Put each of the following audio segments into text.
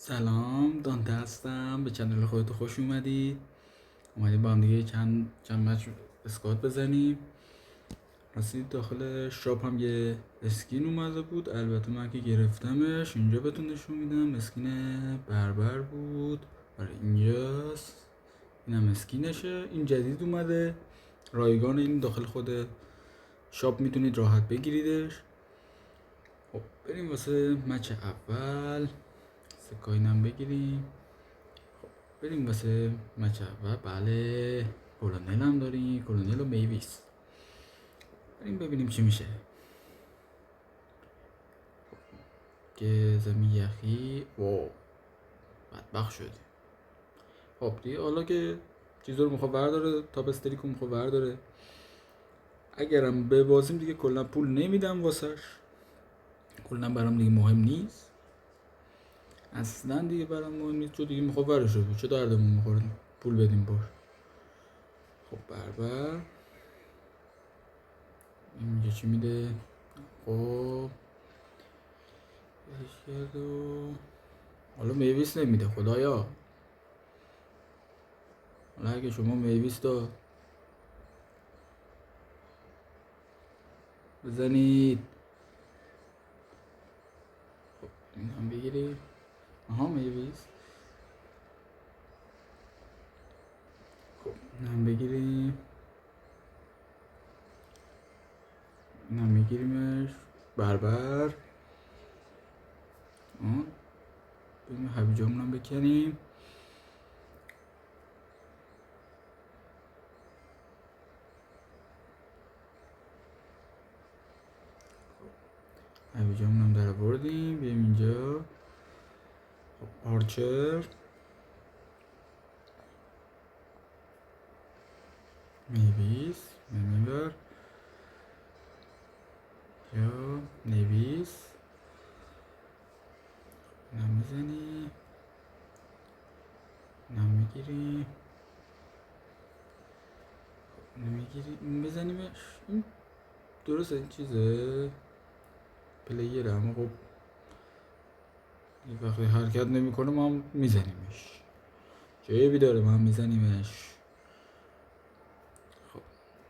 سلام، دانته هستم. به چنل خودتو خوش اومدیم با هم دیگه چند مچ اسکات بزنیم. راستی داخل شاپ هم یه اسکین اومده بود، البته من که گرفتمش. اینجا بهتون نشون میدم، اسکین بربر بود. آره اینجاست، اینم اسکینشه. این جدید اومده، رایگان. این داخل خود شاپ میتونید راحت بگیریدش. خب بریم واسه مچ اول. سکاینم بگیریم. بریم واسه مچ اول. بله، کلونل هم داریم، کلونل و میویس. بریم ببینیم چی میشه. که زمین یخی واو، بدبخت شدیم. خب دیگه حالا که چیزا رو میخواد برداره، تاپ استریک رو میخواد برداره. اگرم ببازیم دیگه کلا پول نمیدم واسش، کلا برام دیگه مهم نیست، اصلا دیگه برام مهم نیست. چون دیگه میخواد برشه، چه دردمون میخوره پول بدیم باش. خب بربر اینجا چی میده؟ خب کرد و حالا میویس نمیده خدایا. حالا اگه شما میویس داد بزنید. خب این هم بگیریم. آها میویس. خب این هم بگیریم، این هم بگیریمش. بربر بریم حبیجامون هم بکنیم. حبیجامون هم در بردیم. بیایم اینجا. خب آرچر، میویس، میبر یا نویس. اینم میزنی، اینم میگیری، اینم میگیری، این بزنیمش. این درسته، این چیزه پلیره، اما خب این وقتی حرکت نمیکنه ما هم میزنیمش. جیبی داره ما هم میزنیمش. خب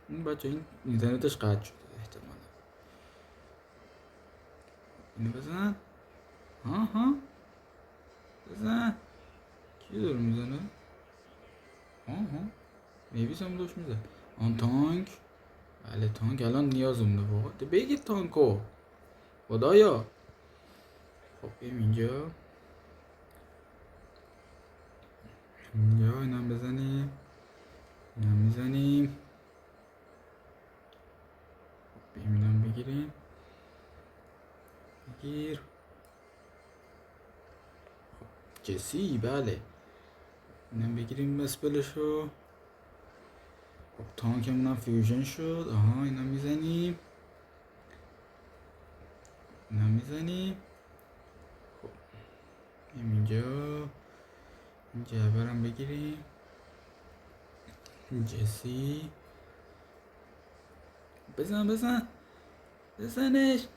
این بچه این اینترنتش قطع شده احتمالا. اینو بزن. ها بزن. کی داره میزنه؟ ها میویس هم داشت میزن. آن تانک. بله تانک الان نیازمونه واقعا. بگیر تانکو خدایا. خب بریم اینجا اینم بزنیم، اینم میزنیم. خب بریم اینم بگیریم. بگیر. خب جسی، بله اینم بگیریم اسپلشو. خب تانکمون هم فیوژن شد. آها اینم میزنیم، اینم میزنیم. خب بریم اینجا، این جعبرم بگیریم. جسی بزنش.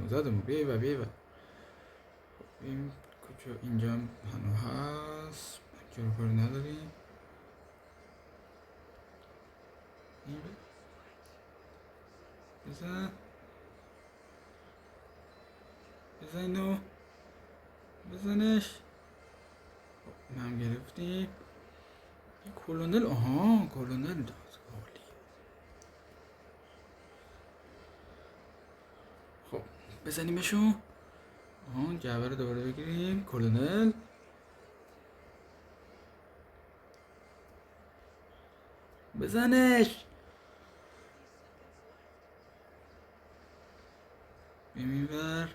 زدم بیای. این کجا؟ اینجا هنو هست، اینجا رو کار نداریم. بزن اینو، بزنش. خب اینم گرفتیم. این کلونل، آها کلونل داد. خب بزنیمشو. آها جعبه رو دوباره بگیریم. کلونل بزنش. بیم بر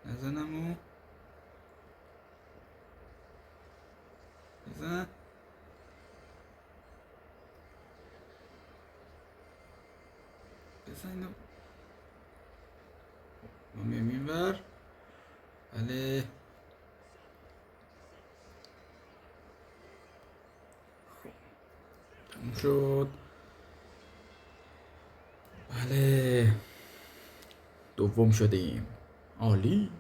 نزنمو. بزن. اینو ما بیم بر. بله تموم شد. بله دوم شدیم، عالی.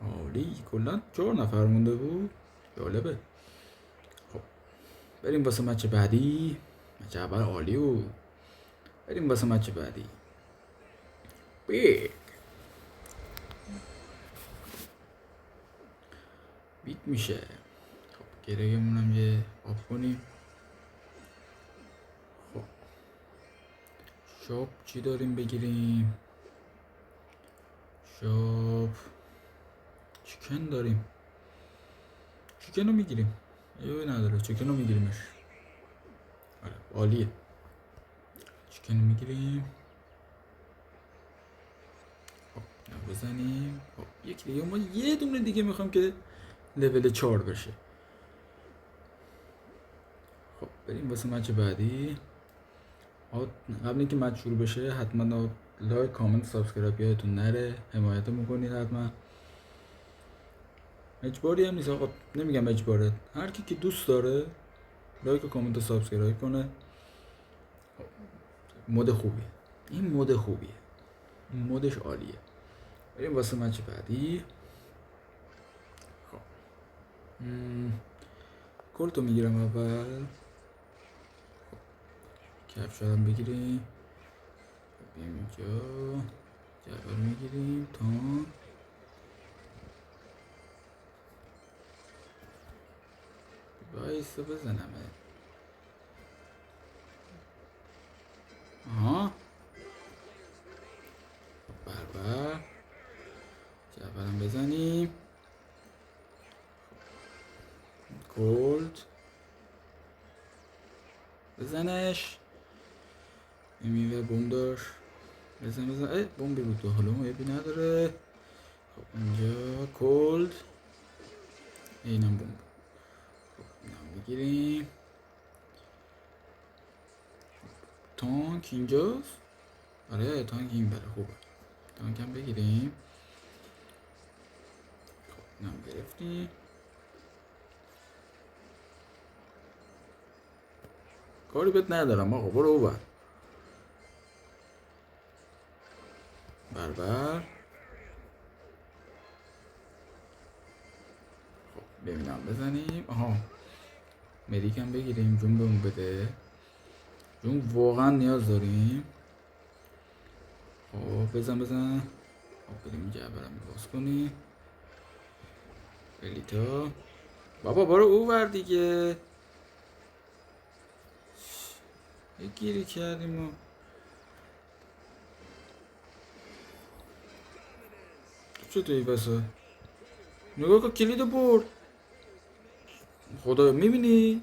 عالی. کلا 4 نفر مونده بود. جالبه. خب بریم واسه مچ بعدی. مچ اول عالی بود. بریم واسه مچ بعدی. بیگ بیت میشه. خب گرگمون هم یه آب کنیم. خب شاپ چی داریم بگیریم؟ شاپ چیکن داریم. چیکن رو میگیریم. یه نداره، چیکن رو میگیریمش. آره عالیه. چیکن رو میگیریم. خب بزنیم. خب یک دیگه، ما یه دونه دیگه میخوام که لول 4 بشه. خب بریم واسه مچ بعدی. قبل اینکه مچ شروع بشه حتما لایک کامنت سابسکرایب یادتون نره. حمایتمون کنید حتما. اجباری هم نیست آقا، نمیگم اجباره، هر کی که دوست داره لایک و کامنت و سابسکرایب کنه. مود خوبیه، این مود خوبیه، این مودش عالیه. بریم واسه مچ بعدی. خب کلتو میگیرم اول. کفش هم بگیریم. بریم اینجا جعبه رو میگیریم. تا بایسته بزنمه. آها بربر جعبه هم بزنیم. کلت بزنش. میوه بوم داشت. بزن ای بومبی بود تو، حالا مهبی نداره. خب اینجا کلد، اینم بوم. خب اینم بگیریم. تانک اینجاست. آره تانک این بله خوبه. تانک هم بگیریم. خب اینم گرفتیم. کاری بهت ندارم آقا، برو اوبر. بربر. خب ببینم بزنیم. آها مدیک هم بگیریم، جون بهمون بده، جون واقعا نیاز داریم. خب بزن. خب بریم این جعبه رو باز کنیم. الیتا بابا برو اوور دیگه. یه گیری کردیم و چه توی واسه نگاه که کلیدو برد. خدا میبینی؟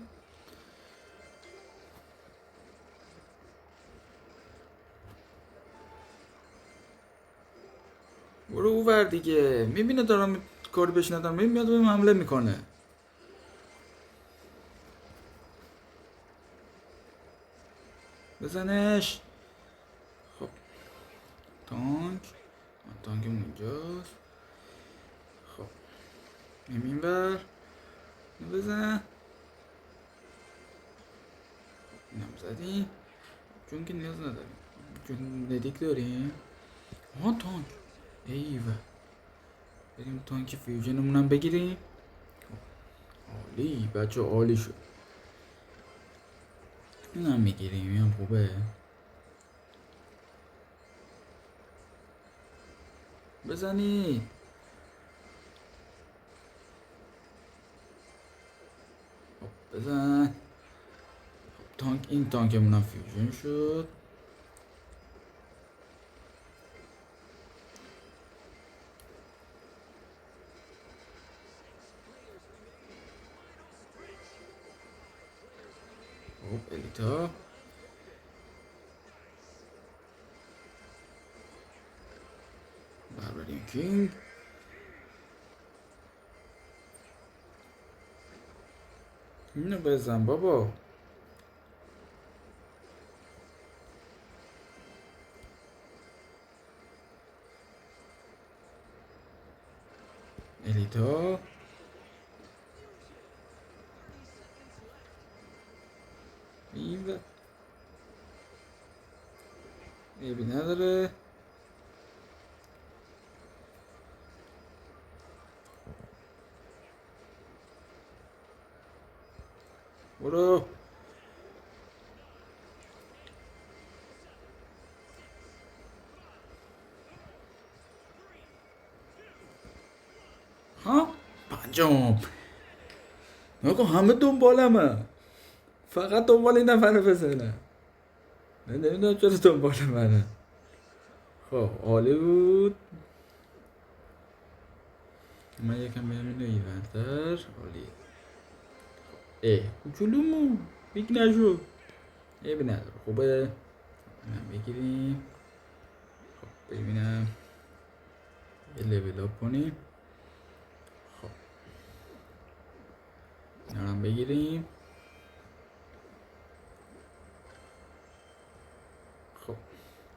برو اوور دیگه. میبینه دارم کاری بهش ندارم، میاد بهم حمله میکنه. بزنش. خب تانک اونجاست. خب این بر بزن. اینم زدیم. چون که نیاز نداریم، چون ندیک داریم. تانک ایوه. بریم تانک فیوژنمون هم بگیریم. عالی بچه، عالی شد. اینم میگیریم، اینم خوبه. بزنی. خب بزن. خب این تانکمون هم فیوژن شد. خب الیتا بربرین کینگ. اینو بزن بابا. الیتا این ایبی نداره. برو. ها پنجم. نگو همه دنبالمه، فقط دنبال این نفره بزنه. من نمیدونم چرا دنبال منه. خب عالی بود. من یکم برم اینو ایورتر. عالیه. کوچولومو بیگ نشو. عیبی نداره. خوبه. من بگیریم. خب ببینم یه لیول اپ کنیم. خب اینا هم بگیریم. خب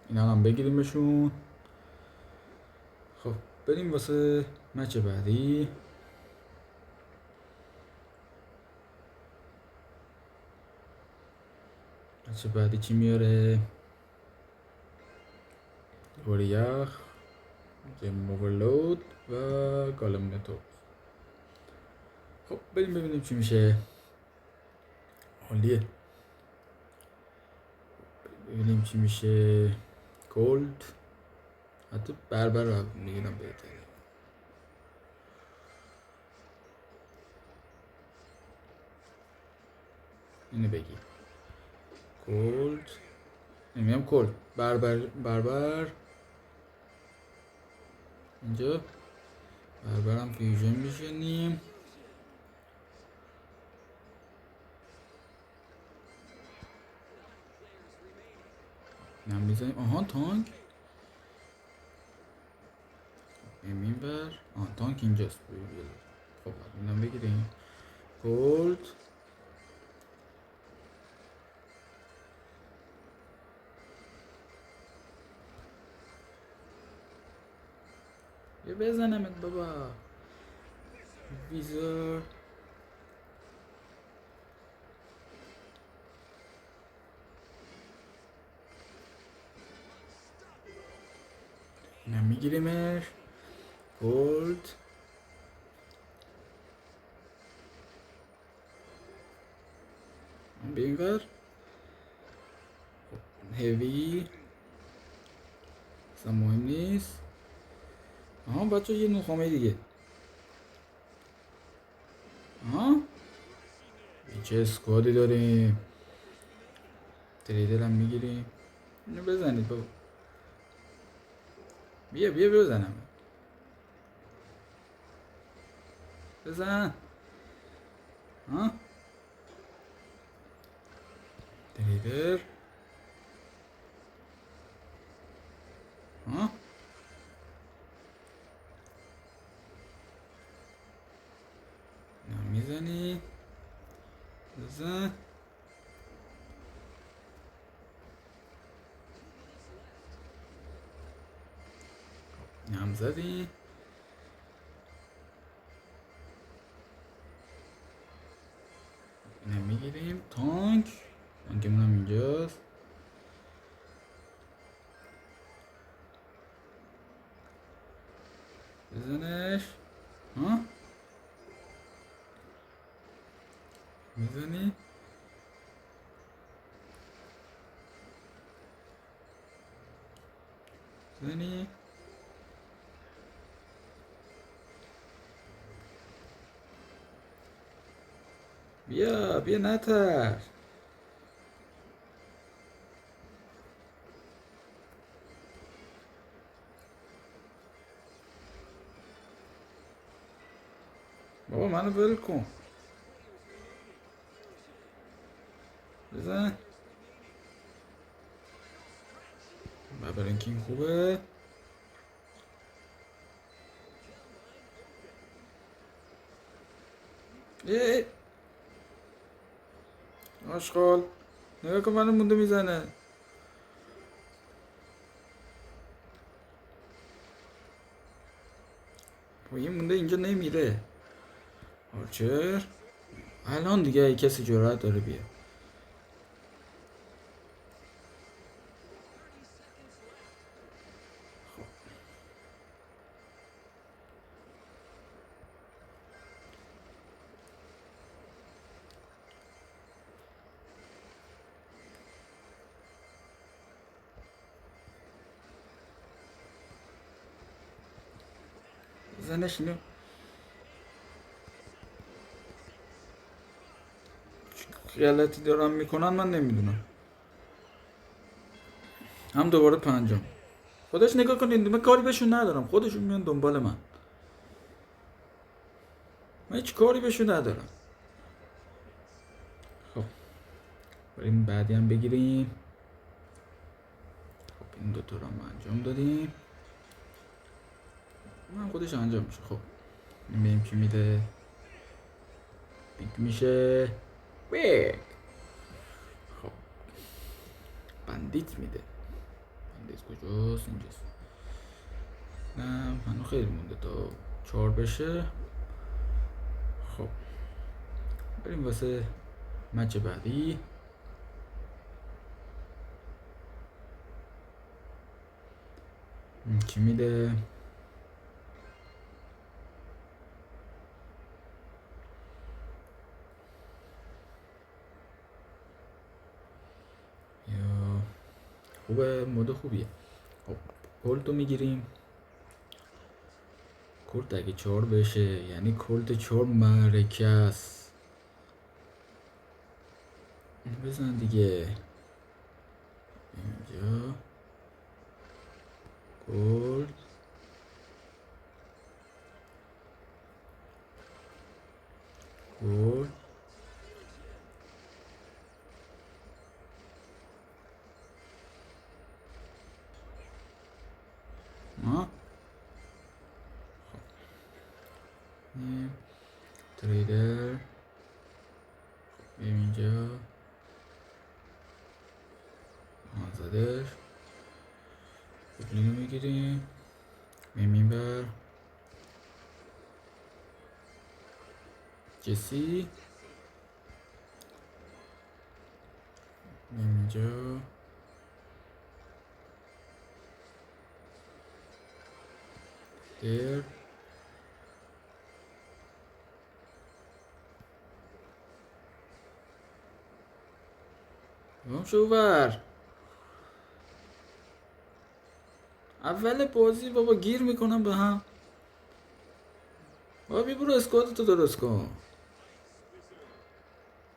اینا هم بگیریمشون. خب بریم واسه مچ بعدی. مچ بعدی چی میاره؟ وریخ، جیم اوورلود و گالم نتو. خب بریم ببینیم چی میشه. عالیه. ببینیم چی میشه. گولد، حتی بربر رو میگیرم بهتره. اینو بگی گولد. نمیام گولد. بربر اینجا. بربرم فیوژن میشنیم. اینم میزنیم. آها تانک. این بر. تانک اینجاست. خب اینم بگیریم. گولد. یه بزنمت بابا. ویزر. اینم میگیریمش. گولد. به این ور. هیوی اصلا مهم نیست. آها بچه یه نخامه دیگه. آها چه اسکوادی داریم. تریدر هم میگیریم. اینو بزنید بابا. بیا بزنم. بزن. ها تریدر. ها میزنی. بزن. هم زدی. اینم میگیریم. تانکمون هم اینجاست. بزنش. ها میزنی. بزنی. بیا نتر. بابا منو ول کن. بزن. بابرنکین خوبه. آشغال نگاه کن منو مونده میزنه. این مونده اینجا نمیره. آرچر الان دیگه کسی جرأت داره بیا. بزنش اینو. چه غلطی دارم میکنن من نمیدونم. هم دوباره پنجم. خودش نگاه کنین، من کاری بهشون ندارم، خودشون میان دنبال من هیچ کاری بهشون ندارم. خب بریم بعدی هم بگیریم. خب این دوتا رو هم انجام دادیم، من خودش انجام میشه. خب این بهم چی میده؟ بیگ میشه بیگ. خب بندیت میده. بندیت کجاست؟ اینجاست. نه منو خیلی مونده تا 4 بشه. خب بریم واسه مچ بعدی. چی میده؟ یا خوبه، مود خوبیه. خب کلتو میگیریم. کلت اگه 4 بشه یعنی کلت 4 معرکه است. بزن دیگه اینجا. کلت کلت تریدر. بریم اینجا زدش. اینو میگیریم میمیم بر جسی. اینجا در هم شو بر اول بازی بابا گیر میکنم به هم. بابا بی برو اسکوادتو درست کن.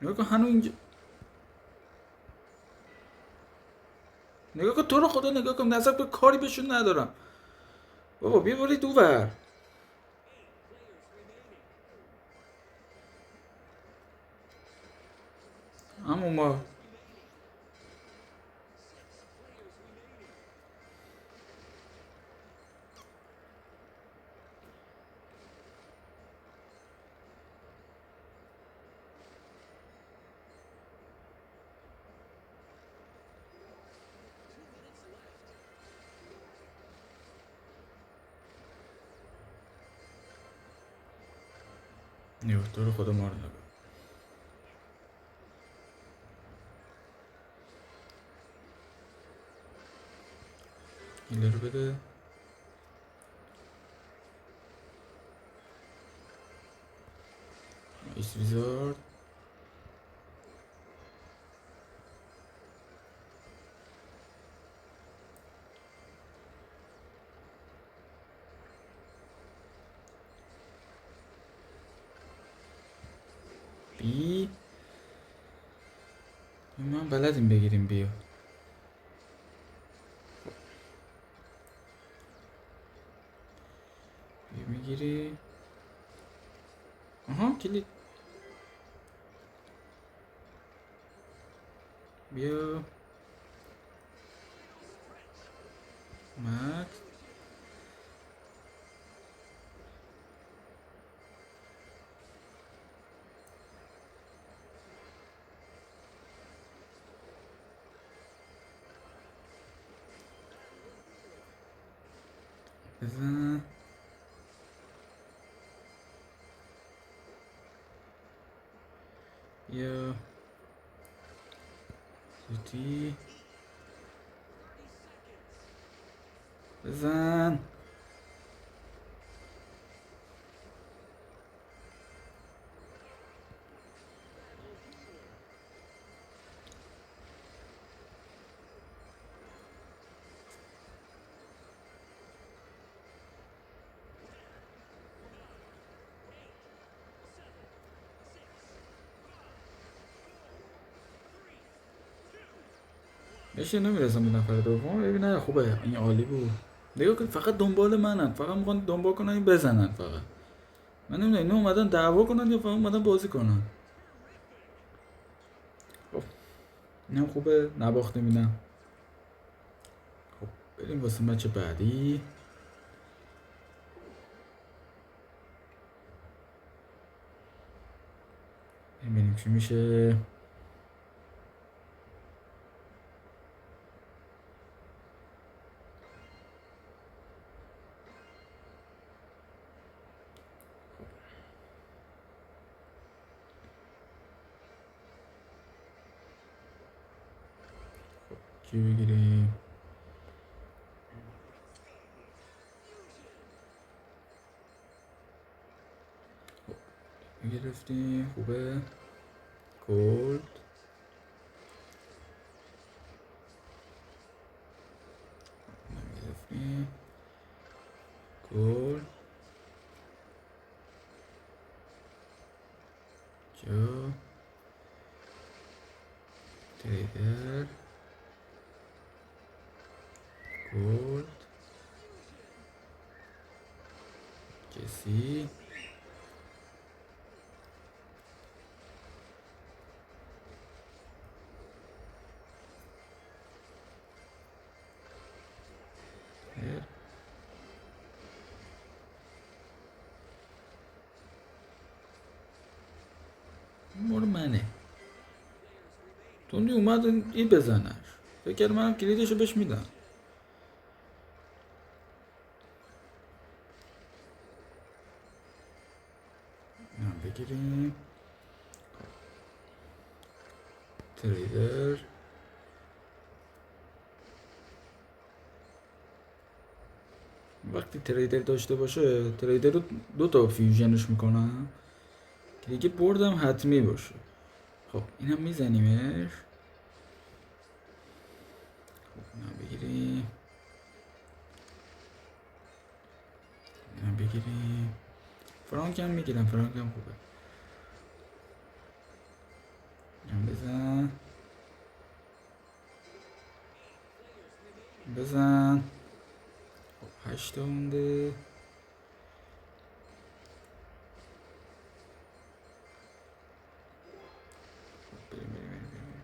نگاه کن هنو اینجا. نگاه کن تو رو خدا نگاه کن، نظر به کاری بهشون ندارم. بابا بی برید دو بر. اما ما نگاه تو رو خدا ما رو نگاه. هیلر رو بده. ایس ویزارد. بی من بلدیم بگیریم. بیا بیا میگیری. آها کلید. بیا مکس. بزن. بیا زودی بزن. بشه نمیرسم به نفر دوم. ببین نه خوبه، این عالی بود. نگاه کن فقط دنبال منن، فقط میخوان دنبال کنن این بزنن فقط. من نمیدونم اینا اومدن دعوا کنن یا فقط اومدن بازی کنن. خب اینم خوبه، نباختیم اینم. خب بریم واسه مچ بعدی. ببینیم چی میشه. چی بگیریم؟ گرفتیم خوبه. گلد گرفتیم. گلد جا تریدر گلد کسی مال منه. توندی اومد این بزنش، فکر کردم منم کلیدشو بهش میدم. اینم بگیریم. تریدر وقتی تریدر داشته باشه، تریدر رو 2 تا فیوژنش میکنم که دیگه بردم حتمی باشه. خب اینم میزنیمش. خب اینم بگیریم. اینم بگیریم. فرانک هم میگیرم، فرانک هم خوبه. اینم بزن بزن. خب 8 تا مونده. بریم.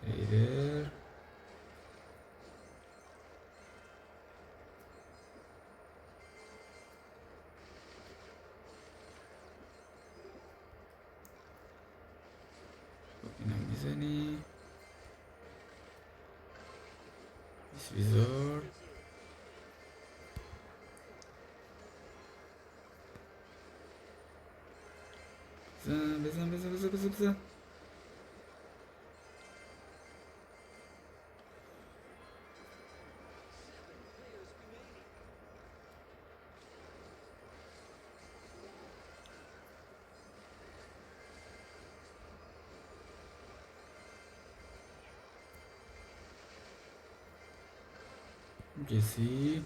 تریدر اینم میزنی. ویزار بزن. کسی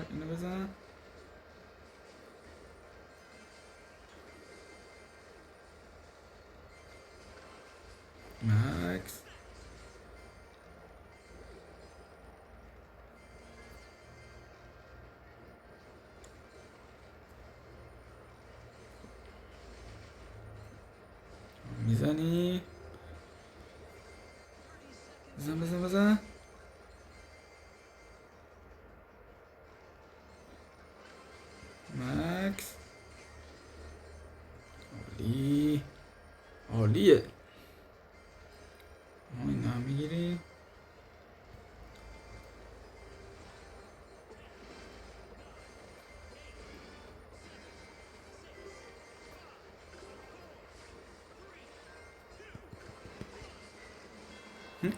اینو بزن. مکس میزنی. بزن. مکس عالیه. این هم میگیری.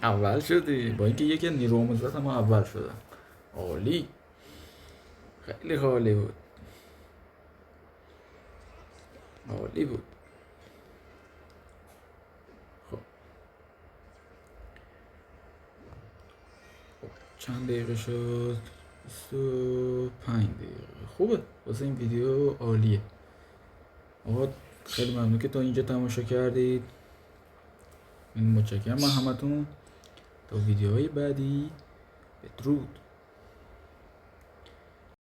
اول شدی با اینکه یکی نیرو مثبت ما اول شدم. عالی، خیلی عالی بود. خب چند دقیقه شد؟ 25 دقیقه. خوبه واسه این ویدیو، عالیه. آقا خیلی ممنون که تا اینجا تماشا کردید. متشکرم من همتون. تا ویدیوهای بعدی، بدرود.